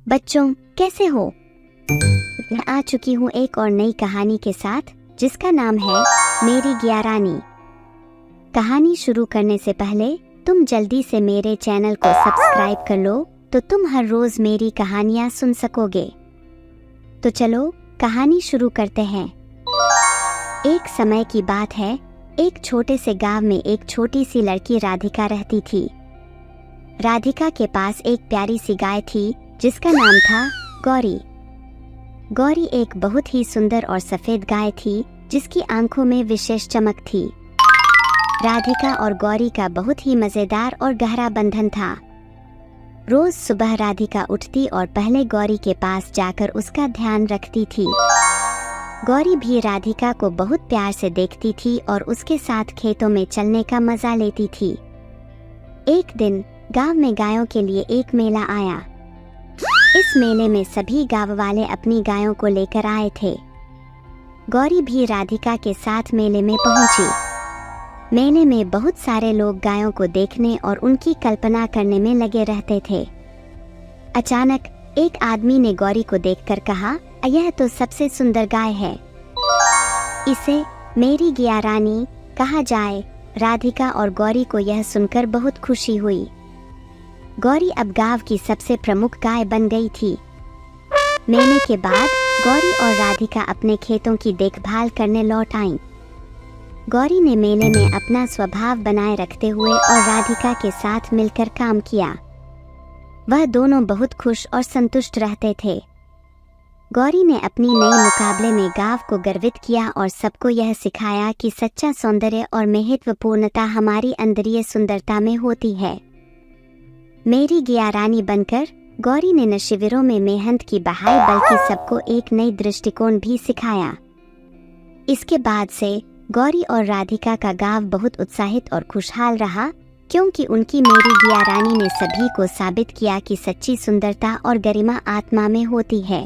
बच्चों, कैसे हो? मैं आ चुकी हूँ एक और नई कहानी के साथ, जिसका नाम है मेरी गियारानी। कहानी शुरू करने से पहले तुम जल्दी से मेरे चैनल को सब्सक्राइब कर लो, तो तुम हर रोज मेरी कहानियाँ सुन सकोगे। तो चलो कहानी शुरू करते हैं। एक समय की बात है, एक छोटे से गांव में एक छोटी सी लड़की राधिका रहती थी। राधिका के पास एक प्यारी सी गाय थी जिसका नाम था गौरी। गौरी एक बहुत ही सुंदर और सफेद गाय थी जिसकी आंखों में विशेष चमक थी। राधिका और गौरी का बहुत ही मजेदार और गहरा बंधन था। रोज सुबह राधिका उठती और पहले गौरी के पास जाकर उसका ध्यान रखती थी। गौरी भी राधिका को बहुत प्यार से देखती थी और उसके साथ खेतों में चलने का मजा लेती थी। एक दिन गांव में गायों के लिए एक मेला आया। इस मेले में सभी गांव वाले अपनी गायों को लेकर आए थे। गौरी भी राधिका के साथ मेले में पहुंची। मेले में बहुत सारे लोग गायों को देखने और उनकी कल्पना करने में लगे रहते थे। अचानक एक आदमी ने गौरी को देखकर कहा, यह तो सबसे सुंदर गाय है, इसे मेरी गियारानी कहा जाए। राधिका और गौरी को यह सुनकर बहुत खुशी हुई। गौरी अब गांव की सबसे प्रमुख गाय बन गई थी। मेले के बाद गौरी और राधिका अपने खेतों की देखभाल करने लौट आईं। गौरी ने मेले में अपना स्वभाव बनाए रखते हुए और राधिका के साथ मिलकर काम किया। वह दोनों बहुत खुश और संतुष्ट रहते थे। गौरी ने अपनी नई मुकाबले में गांव को गर्वित किया और सबको यह सिखाया कि सच्चा सौंदर्य और महत्वपूर्णता हमारी अंदरीय सुंदरता में होती है। मेरी गियारानी बनकर गौरी ने न शिविरों में मेहनत की बहाई बल्कि सबको एक नई दृष्टिकोण भी सिखाया। इसके बाद से गौरी और राधिका का गांव बहुत उत्साहित और खुशहाल रहा, क्योंकि उनकी मेरी गियारानी ने सभी को साबित किया कि सच्ची सुंदरता और गरिमा आत्मा में होती है।